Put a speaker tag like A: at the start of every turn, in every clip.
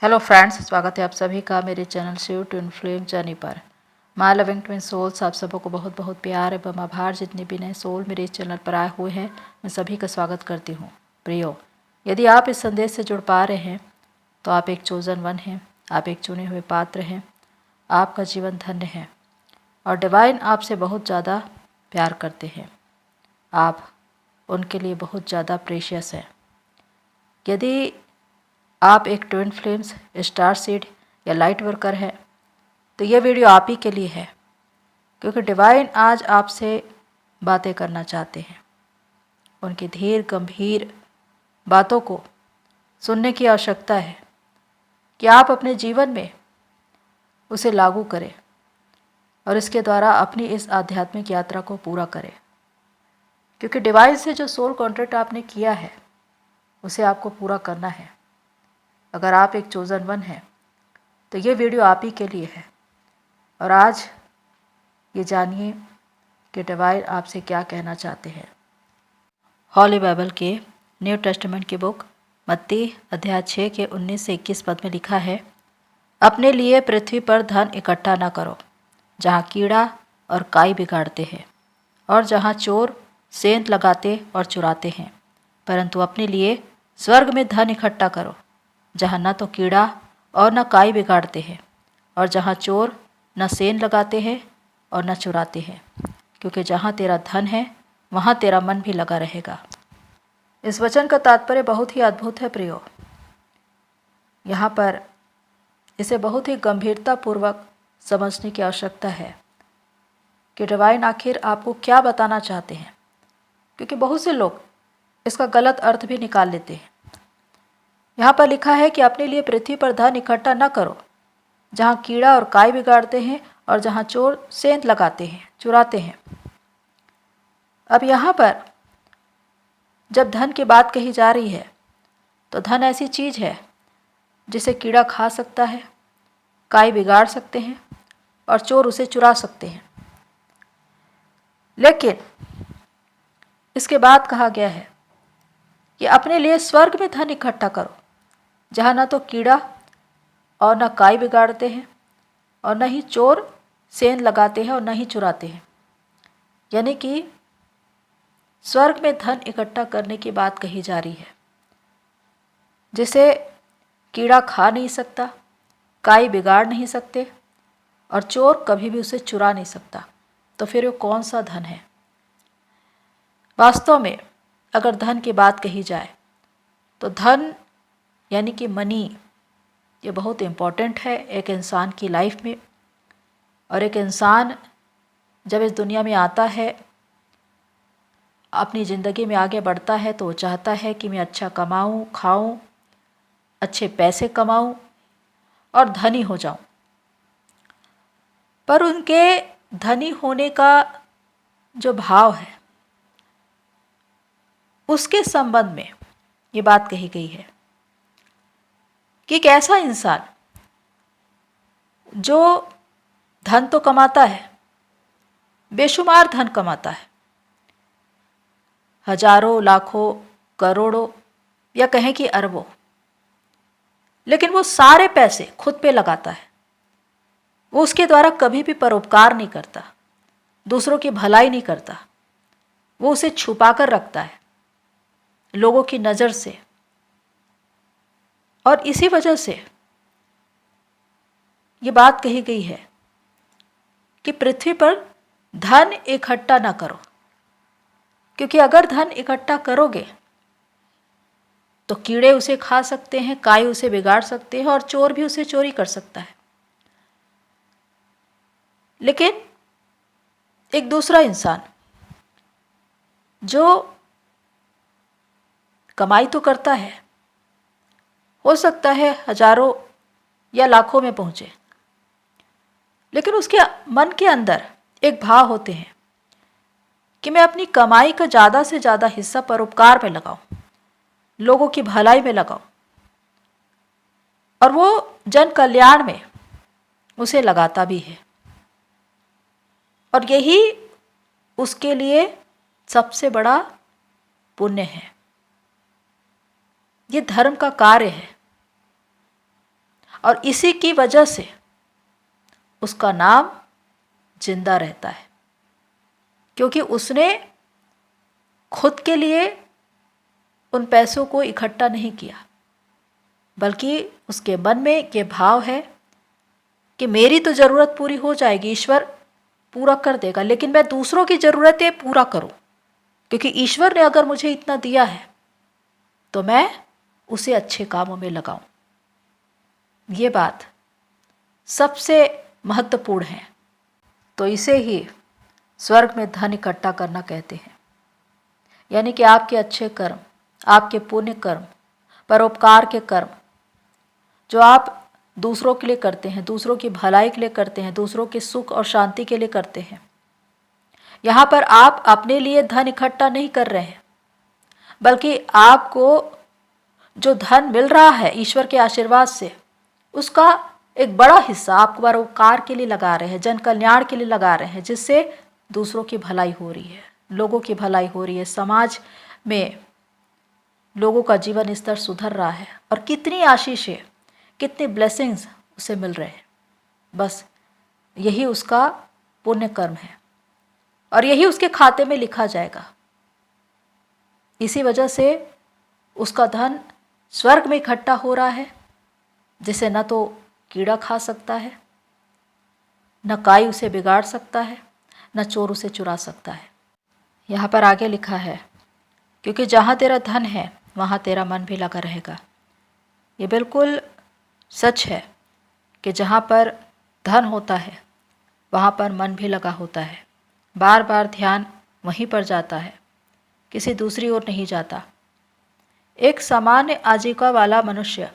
A: Hello friends, स्वागत है आप सभी का मेरे channel Shiv twin flame journey पर। माय लविंग ट्विन सोल्स, आप सबों को बहुत बहुत प्यार एवं आभार। जितने भी नए सोल मेरे इस चैनल पर आए हुए हैं, मैं सभी का स्वागत करती हूँ। प्रियो, यदि आप इस संदेश से जुड़ पा रहे हैं तो आप एक चोजन वन हैं, आप एक चुने हुए पात्र हैं, आपका जीवन धन्य है और डिवाइन आपसे बहुत ज़्यादा प्यार करते हैं। आप उनके लिए बहुत ज़्यादा प्रेशियस हैं। यदि आप एक ट्विन फ्लेम्स, स्टार सीड या लाइट वर्कर हैं तो ये वीडियो आप ही के लिए है, क्योंकि डिवाइन आज आपसे बातें करना चाहते हैं। उनकी धीर गंभीर बातों को सुनने की आवश्यकता है कि आप अपने जीवन में उसे लागू करें और इसके द्वारा अपनी इस आध्यात्मिक यात्रा को पूरा करें, क्योंकि डिवाइन से जो सोल कॉन्ट्रैक्ट आपने किया है उसे आपको पूरा करना है। अगर आप एक चोजन वन हैं तो ये वीडियो आप ही के लिए है और आज ये जानिए कि डिवाइन आपसे क्या कहना चाहते हैं। हॉली बाइबल के न्यू टेस्टामेंट की बुक मत्ती अध्याय 6 के 19 से 21 पद में लिखा है, अपने लिए पृथ्वी पर धन इकट्ठा न करो, जहाँ कीड़ा और काई बिगाड़ते हैं और जहाँ चोर सेंध लगाते और चुराते हैं, परंतु अपने लिए स्वर्ग में धन इकट्ठा करो, जहाँ न तो कीड़ा और न काई बिगाड़ते हैं और जहाँ चोर न सेंध लगाते हैं और न चुराते हैं, क्योंकि जहाँ तेरा धन है वहाँ तेरा मन भी लगा रहेगा। इस वचन का तात्पर्य बहुत ही अद्भुत है प्रियो। यहाँ पर इसे बहुत ही गंभीरतापूर्वक समझने की आवश्यकता है कि डिवाइन आखिर आपको क्या बताना चाहते हैं, क्योंकि बहुत से लोग इसका गलत अर्थ भी निकाल लेते हैं। यहाँ पर लिखा है कि अपने लिए पृथ्वी पर धन इकट्ठा न करो, जहाँ कीड़ा और काई बिगाड़ते हैं और जहाँ चोर सेंध लगाते हैं, चुराते हैं। अब यहाँ पर जब धन की बात कही जा रही है तो धन ऐसी चीज़ है जिसे कीड़ा खा सकता है, काई बिगाड़ सकते हैं और चोर उसे चुरा सकते हैं। लेकिन इसके बाद कहा गया है कि अपने लिए स्वर्ग में धन इकट्ठा करो, जहाँ न तो कीड़ा और न काई बिगाड़ते हैं और न ही चोर सेंध लगाते हैं और न ही चुराते हैं। यानी कि स्वर्ग में धन इकट्ठा करने की बात कही जा रही है, जिसे कीड़ा खा नहीं सकता, काई बिगाड़ नहीं सकते और चोर कभी भी उसे चुरा नहीं सकता। तो फिर वो कौन सा धन है? वास्तव में अगर धन की बात कही जाए तो धन यानी कि मनी, ये बहुत इम्पॉर्टेंट है एक इंसान की लाइफ में। और एक इंसान जब इस दुनिया में आता है, अपनी ज़िंदगी में आगे बढ़ता है, तो वो चाहता है कि मैं अच्छा कमाऊं, खाऊं, अच्छे पैसे कमाऊं और धनी हो जाऊं। पर उनके धनी होने का जो भाव है उसके संबंध में ये बात कही गई है कि एक ऐसा इंसान जो धन तो कमाता है, बेशुमार धन कमाता है, हजारों, लाखों, करोड़ों या कहें कि अरबों, लेकिन वो सारे पैसे खुद पे लगाता है। वो उसके द्वारा कभी भी परोपकार नहीं करता, दूसरों की भलाई नहीं करता। वो उसे छुपा कर रखता है लोगों की नज़र से। और इसी वजह से ये बात कही गई है कि पृथ्वी पर धन इकट्ठा ना करो, क्योंकि अगर धन इकट्ठा करोगे तो कीड़े उसे खा सकते हैं, काई उसे बिगाड़ सकते हैं और चोर भी उसे चोरी कर सकता है। लेकिन एक दूसरा इंसान जो कमाई तो करता है, हो सकता है हजारों या लाखों में पहुंचे, लेकिन उसके मन के अंदर एक भाव होते हैं कि मैं अपनी कमाई का ज़्यादा से ज़्यादा हिस्सा परोपकार में लगाऊं, लोगों की भलाई में लगाऊं, और वो जन कल्याण में उसे लगाता भी है। और यही उसके लिए सबसे बड़ा पुण्य है, ये धर्म का कार्य है। और इसी की वजह से उसका नाम जिंदा रहता है, क्योंकि उसने खुद के लिए उन पैसों को इकट्ठा नहीं किया, बल्कि उसके मन में ये भाव है कि मेरी तो ज़रूरत पूरी हो जाएगी, ईश्वर पूरा कर देगा, लेकिन मैं दूसरों की ज़रूरतें पूरा करूं, क्योंकि ईश्वर ने अगर मुझे इतना दिया है तो मैं उसे अच्छे कामों में लगाऊं। ये बात सबसे महत्वपूर्ण है। तो इसे ही स्वर्ग में धन इकट्ठा करना कहते हैं। यानी कि आपके अच्छे कर्म, आपके पुण्य कर्म, परोपकार के कर्म जो आप दूसरों के लिए करते हैं, दूसरों की भलाई के लिए करते हैं, दूसरों के सुख और शांति के लिए करते हैं। यहाँ पर आप अपने लिए धन इकट्ठा नहीं कर रहे हैं, बल्कि आपको जो धन मिल रहा है ईश्वर के आशीर्वाद से, उसका एक बड़ा हिस्सा आप परोपकार के लिए लगा रहे हैं, जन कल्याण के लिए लगा रहे हैं, जिससे दूसरों की भलाई हो रही है, लोगों की भलाई हो रही है, समाज में लोगों का जीवन स्तर सुधर रहा है। और कितनी आशीषें, कितनी ब्लेसिंग्स उसे मिल रहे हैं। बस यही उसका पुण्य कर्म है और यही उसके खाते में लिखा जाएगा। इसी वजह से उसका धन स्वर्ग में इकट्ठा हो रहा है, जिसे न तो कीड़ा खा सकता है, न काई उसे बिगाड़ सकता है, न चोर उसे चुरा सकता है। यहाँ पर आगे लिखा है, क्योंकि जहाँ तेरा धन है वहाँ तेरा मन भी लगा रहेगा। ये बिल्कुल सच है कि जहाँ पर धन होता है वहाँ पर मन भी लगा होता है। बार बार ध्यान वहीं पर जाता है, किसी दूसरी ओर नहीं जाता। एक सामान्य आजीविका वाला मनुष्य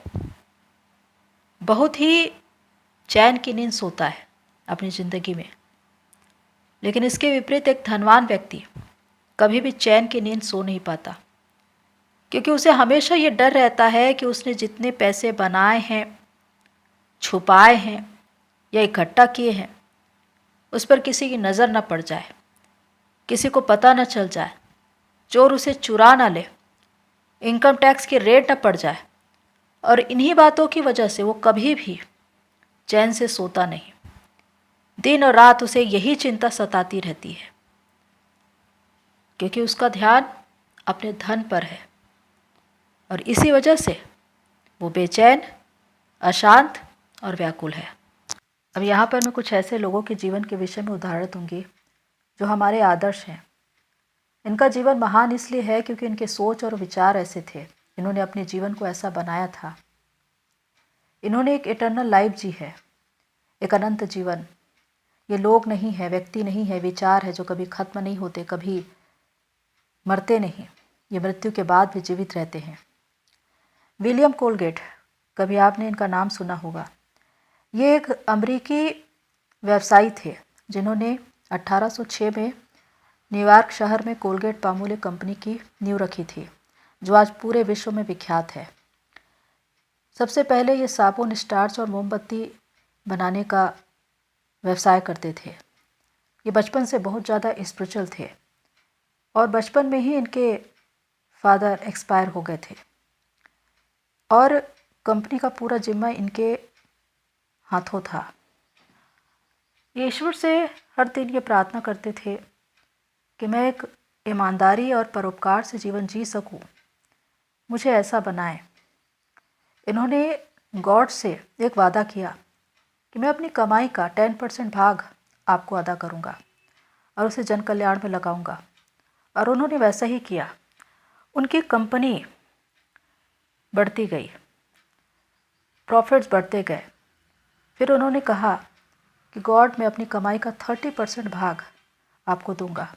A: बहुत ही चैन की नींद सोता है अपनी ज़िंदगी में, लेकिन इसके विपरीत एक धनवान व्यक्ति कभी भी चैन की नींद सो नहीं पाता, क्योंकि उसे हमेशा ये डर रहता है कि उसने जितने पैसे बनाए हैं, छुपाए हैं या इकट्ठा किए हैं, उस पर किसी की नज़र न पड़ जाए, किसी को पता न चल जाए, चोर उसे चुरा न ले, इनकम टैक्स की रेट न पड़ जाए। और इन्हीं बातों की वजह से वो कभी भी चैन से सोता नहीं। दिन और रात उसे यही चिंता सताती रहती है, क्योंकि उसका ध्यान अपने धन पर है और इसी वजह से वो बेचैन, अशांत और व्याकुल है। अब यहाँ पर मैं कुछ ऐसे लोगों के जीवन के विषय में उदाहरण दूंगी जो हमारे आदर्श हैं। इनका जीवन महान इसलिए है क्योंकि इनके सोच और विचार ऐसे थे, इन्होंने अपने जीवन को ऐसा बनाया था। इन्होंने एक इटर्नल लाइफ जी है, एक अनंत जीवन। ये लोग नहीं है, व्यक्ति नहीं है, विचार है जो कभी खत्म नहीं होते, कभी मरते नहीं, ये मृत्यु के बाद भी जीवित रहते हैं। विलियम कोलगेट, कभी आपने इनका नाम सुना होगा। ये एक अमेरिकी व्यवसायी थे जिन्होंने 1806 में न्यूयॉर्क शहर में कोलगेट पामोलिव कंपनी की नींव रखी थी, जो आज पूरे विश्व में विख्यात है। सबसे पहले ये साबुन, स्टार्च और मोमबत्ती बनाने का व्यवसाय करते थे। ये बचपन से बहुत ज़्यादा स्पिरिचुअल थे और बचपन में ही इनके फादर एक्सपायर हो गए थे और कंपनी का पूरा जिम्मा इनके हाथों था। ये ईश्वर से हर दिन ये प्रार्थना करते थे कि मैं एक ईमानदारी और परोपकार से जीवन जी सकूं, मुझे ऐसा बनाएं। इन्होंने गॉड से एक वादा किया कि मैं अपनी कमाई का 10% भाग आपको अदा करूंगा और उसे जन कल्याण में लगाऊंगा। और उन्होंने वैसा ही किया। उनकी कंपनी बढ़ती गई, प्रॉफिट्स बढ़ते गए। फिर उन्होंने कहा कि गॉड, मैं अपनी कमाई का 30% भाग आपको दूंगा।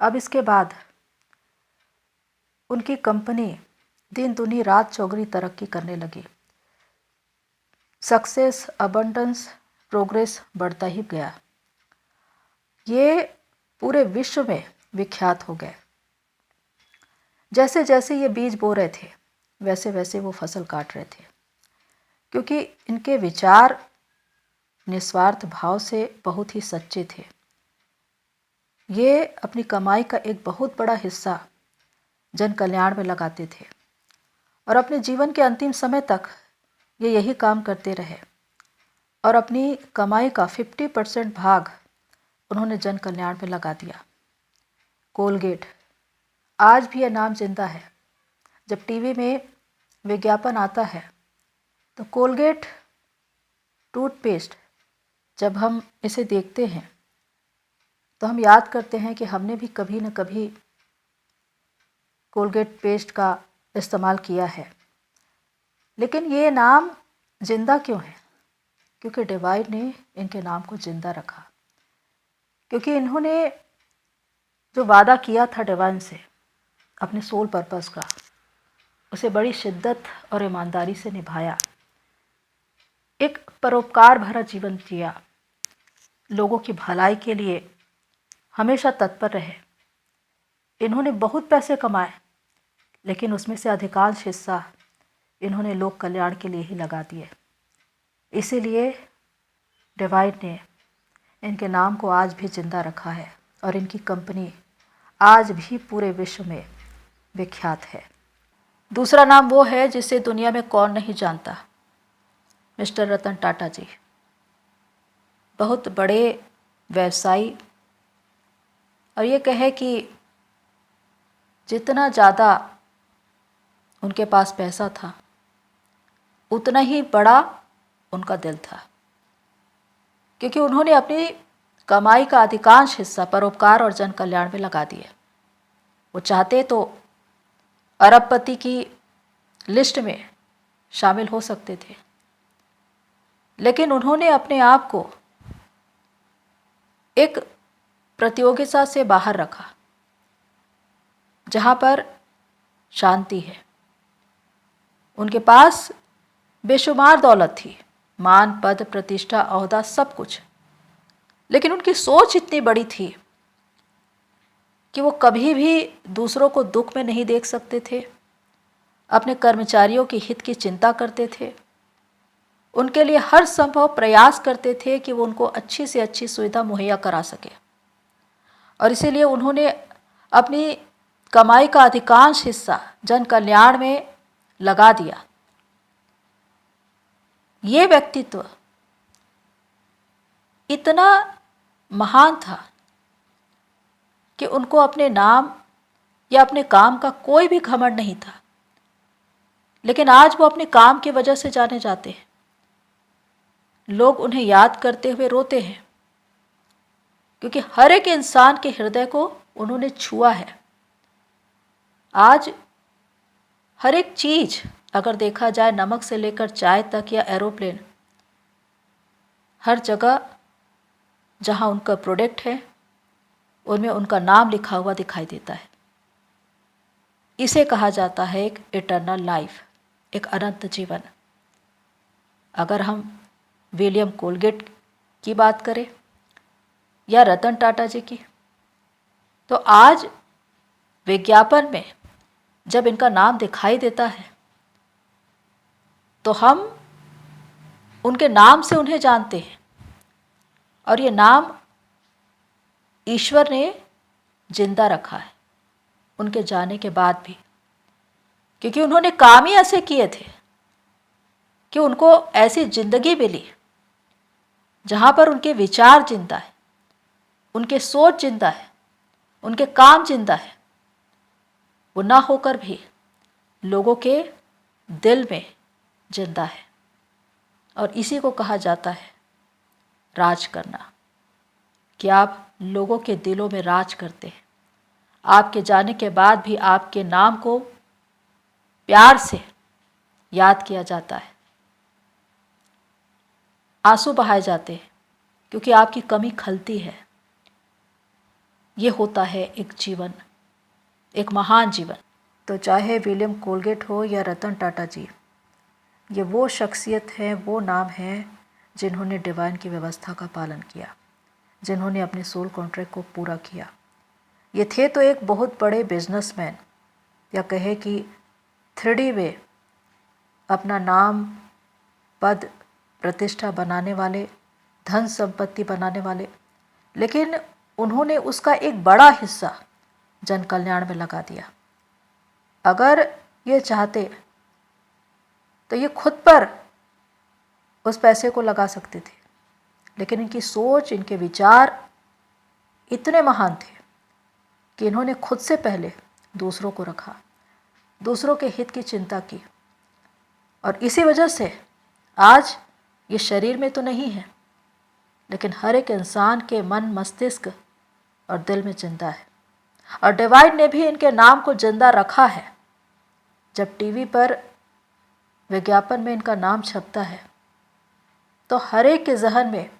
A: अब इसके बाद उनकी कंपनी दिन दुनी रात चौगुनी तरक्की करने लगी। सक्सेस, अबंडेंस, प्रोग्रेस बढ़ता ही गया। ये पूरे विश्व में विख्यात हो गए। जैसे जैसे ये बीज बो रहे थे वैसे वैसे वो फसल काट रहे थे, क्योंकि इनके विचार निस्वार्थ भाव से बहुत ही सच्चे थे। ये अपनी कमाई का एक बहुत बड़ा हिस्सा जन कल्याण में लगाते थे और अपने जीवन के अंतिम समय तक ये यही काम करते रहे और अपनी कमाई का 50% भाग उन्होंने जन कल्याण में लगा दिया। कोलगेट, आज भी यह नाम जिंदा है। जब टीवी में विज्ञापन आता है तो कोलगेट टूथपेस्ट, जब हम इसे देखते हैं तो हम याद करते हैं कि हमने भी कभी न कभी कोलगेट पेस्ट का इस्तेमाल किया है। लेकिन ये नाम जिंदा क्यों है? क्योंकि डिवाइन ने इनके नाम को जिंदा रखा, क्योंकि इन्होंने जो वादा किया था डिवाइन से अपने सोल पर्पस का, उसे बड़ी शिद्दत और ईमानदारी से निभाया। एक परोपकार भरा जीवन जिया, लोगों की भलाई के लिए हमेशा तत्पर रहे। इन्होंने बहुत पैसे कमाए, लेकिन उसमें से अधिकांश हिस्सा इन्होंने लोक कल्याण के लिए ही लगा दिए। इसीलिए डिवाइन ने इनके नाम को आज भी जिंदा रखा है और इनकी कंपनी आज भी पूरे विश्व में विख्यात है। दूसरा नाम वो है जिसे दुनिया में कौन नहीं जानता, मिस्टर रतन टाटा जी। बहुत बड़े व्यवसायी, और ये कहे कि जितना ज़्यादा उनके पास पैसा था उतना ही बड़ा उनका दिल था, क्योंकि उन्होंने अपनी कमाई का अधिकांश हिस्सा परोपकार और जन कल्याण में लगा दिए। वो चाहते तो अरबपति की लिस्ट में शामिल हो सकते थे, लेकिन उन्होंने अपने आप को एक प्रतियोगिता से बाहर रखा जहाँ पर शांति है। उनके पास बेशुमार दौलत थी, मान, पद, प्रतिष्ठा, ओहदा, सब कुछ, लेकिन उनकी सोच इतनी बड़ी थी कि वो कभी भी दूसरों को दुख में नहीं देख सकते थे। अपने कर्मचारियों के हित की चिंता करते थे, उनके लिए हर संभव प्रयास करते थे कि वो उनको अच्छी से अच्छी सुविधा मुहैया करा सके। और इसीलिए उन्होंने अपनी कमाई का अधिकांश हिस्सा जन कल्याण में लगा दिया। ये व्यक्तित्व इतना महान था कि उनको अपने नाम या अपने काम का कोई भी घमंड नहीं था, लेकिन आज वो अपने काम की वजह से जाने जाते हैं। लोग उन्हें याद करते हुए रोते हैं, क्योंकि हर एक इंसान के हृदय को उन्होंने छुआ है। आज हर एक चीज अगर देखा जाए, नमक से लेकर चाय तक या एरोप्लेन, हर जगह जहां उनका प्रोडक्ट है उनमें उनका नाम लिखा हुआ दिखाई देता है। इसे कहा जाता है एक इटर्नल लाइफ, एक अनंत जीवन। अगर हम विलियम कोलगेट की बात करें या रतन टाटा जी की, तो आज विज्ञापन में जब इनका नाम दिखाई देता है तो हम उनके नाम से उन्हें जानते हैं, और ये नाम ईश्वर ने जिंदा रखा है उनके जाने के बाद भी, क्योंकि उन्होंने काम ही ऐसे किए थे कि उनको ऐसी जिंदगी मिली जहाँ पर उनके विचार जिंदा है, उनके सोच जिंदा है, उनके काम जिंदा है। वो ना होकर भी लोगों के दिल में जिंदा है, और इसी को कहा जाता है राज करना, कि आप लोगों के दिलों में राज करते हैं। आपके जाने के बाद भी आपके नाम को प्यार से याद किया जाता है, आंसू बहाए जाते हैं, क्योंकि आपकी कमी खलती है। ये होता है एक जीवन, एक महान जीवन। तो चाहे विलियम कोलगेट हो या रतन टाटा जी, ये वो शख्सियत है, वो नाम है जिन्होंने डिवाइन की व्यवस्था का पालन किया, जिन्होंने अपने सोल कॉन्ट्रैक्ट को पूरा किया। ये थे तो एक बहुत बड़े बिजनेसमैन, या कहे कि 3D में अपना नाम, पद, प्रतिष्ठा बनाने वाले, धन संपत्ति बनाने वाले, लेकिन उन्होंने उसका एक बड़ा हिस्सा जन कल्याण में लगा दिया। अगर ये चाहते तो ये खुद पर उस पैसे को लगा सकते थे, लेकिन इनकी सोच, इनके विचार इतने महान थे कि इन्होंने खुद से पहले दूसरों को रखा, दूसरों के हित की चिंता की। और इसी वजह से आज ये शरीर में तो नहीं है, लेकिन हर एक इंसान के मन, मस्तिष्क और दिल में जिंदा है। और डिवाइन ने भी इनके नाम को जिंदा रखा है। जब टीवी पर विज्ञापन में इनका नाम छपता है तो हर एक के जहन में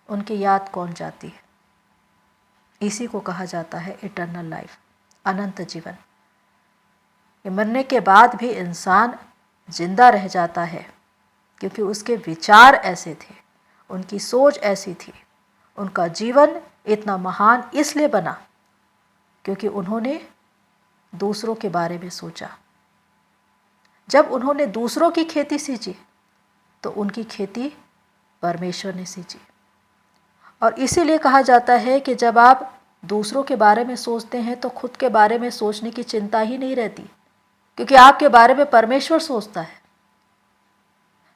A: उनकी याद कौन जाती है। इसी को कहा जाता है इटर्नल लाइफ, अनंत जीवन। ये मरने के बाद भी इंसान जिंदा रह जाता है क्योंकि उसके विचार ऐसे थे, उनकी सोच ऐसी थी, उनका जीवन इतना महान इसलिए बना क्योंकि उन्होंने दूसरों के बारे में सोचा। जब उन्होंने दूसरों की खेती सींची तो उनकी खेती परमेश्वर ने सींची। और इसीलिए कहा जाता है कि जब आप दूसरों के बारे में सोचते हैं तो खुद के बारे में सोचने की चिंता ही नहीं रहती, क्योंकि आपके बारे में परमेश्वर सोचता है।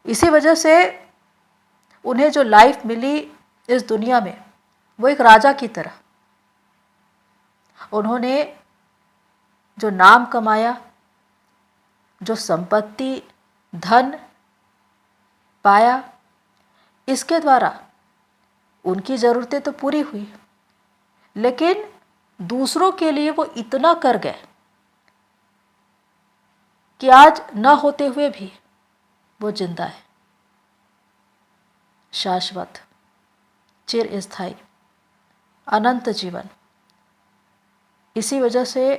A: इसी वजह से उन्हें जो लाइफ मिली इस दुनिया में, वो एक राजा की तरह। उन्होंने जो नाम कमाया, जो संपत्ति, धन पाया, इसके द्वारा उनकी ज़रूरतें तो पूरी हुई, लेकिन दूसरों के लिए वो इतना कर गए कि आज न होते हुए भी वो जिंदा है। शाश्वत, चिर स्थायी, अनंत जीवन। इसी वजह से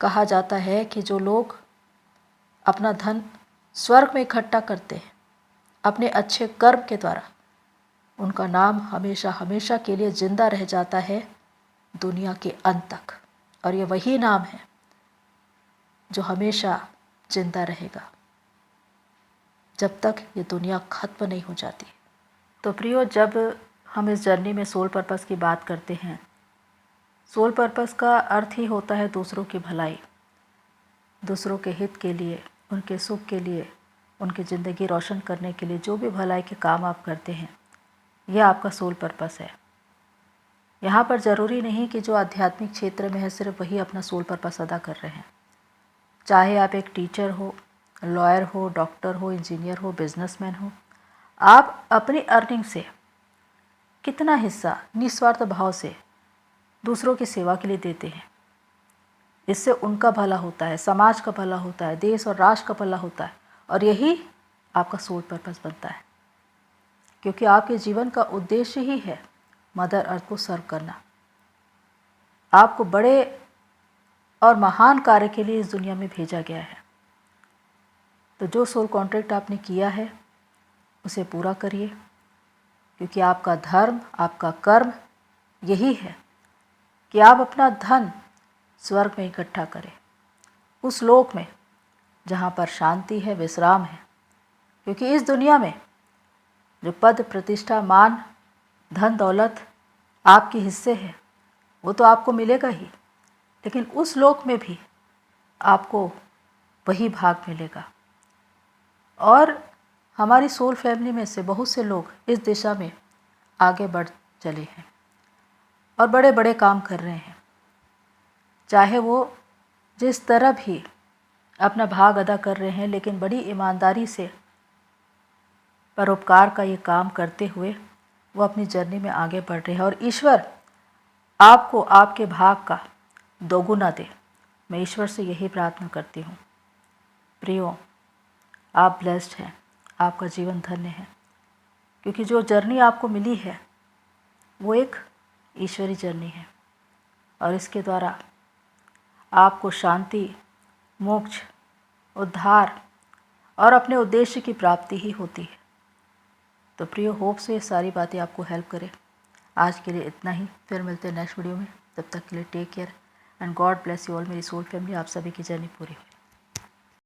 A: कहा जाता है कि जो लोग अपना धन स्वर्ग में इकट्ठा करते हैं अपने अच्छे कर्म के द्वारा, उनका नाम हमेशा हमेशा के लिए जिंदा रह जाता है दुनिया के अंत तक। और ये वही नाम है जो हमेशा जिंदा रहेगा जब तक ये दुनिया खत्म नहीं हो जाती। तो प्रियो, जब हम इस जर्नी में सोल पर्पस की बात करते हैं, सोल पर्पस का अर्थ ही होता है दूसरों की भलाई, दूसरों के हित के लिए, उनके सुख के लिए, उनकी ज़िंदगी रोशन करने के लिए जो भी भलाई के काम आप करते हैं, यह आपका सोल पर्पस है। यहाँ पर ज़रूरी नहीं कि जो आध्यात्मिक क्षेत्र में है सिर्फ वही अपना सोल पर्पस अदा कर रहे हैं। चाहे आप एक टीचर हो, लॉयर हो, डॉक्टर हो, इंजीनियर हो, बिजनेसमैन हो, आप अपनी अर्निंग से कितना हिस्सा निस्वार्थ भाव से दूसरों की सेवा के लिए देते हैं, इससे उनका भला होता है, समाज का भला होता है, देश और राष्ट्र का भला होता है। और यही आपका सोल पर्पस बनता है, क्योंकि आपके जीवन का उद्देश्य ही है मदर अर्थ को सर्व करना। आपको बड़े और महान कार्य के लिए इस दुनिया में भेजा गया है। तो जो सोल कॉन्ट्रैक्ट आपने किया है उसे पूरा करिए, क्योंकि आपका धर्म, आपका कर्म यही है कि आप अपना धन स्वर्ग में इकट्ठा करें, उस लोक में जहाँ पर शांति है, विश्राम है। क्योंकि इस दुनिया में जो पद, प्रतिष्ठा, मान, धन, दौलत आपके हिस्से है वो तो आपको मिलेगा ही, लेकिन उस लोक में भी आपको वही भाग मिलेगा। और हमारी सोल फैमिली में से बहुत से लोग इस दिशा में आगे बढ़ चले हैं और बड़े बड़े काम कर रहे हैं। चाहे वो जिस तरह भी अपना भाग अदा कर रहे हैं, लेकिन बड़ी ईमानदारी से परोपकार का ये काम करते हुए वो अपनी जर्नी में आगे बढ़ रहे हैं। और ईश्वर आपको आपके भाग का दोगुना दे, मैं ईश्वर से यही प्रार्थना करती हूँ। प्रियो, आप ब्लेस्ड हैं, आपका जीवन धन्य है, क्योंकि जो जर्नी आपको मिली है वो एक ईश्वरी जर्नी है और इसके द्वारा आपको शांति, मोक्ष, उद्धार और अपने उद्देश्य की प्राप्ति ही होती है। तो प्रियो, होप से ये सारी बातें आपको हेल्प करें। आज के लिए इतना ही, फिर मिलते हैं नेक्स्ट वीडियो में। तब तक के लिए take care and God bless you all. मेरी सोल फैमिली, आप सभी की जर्नी पूरी हो।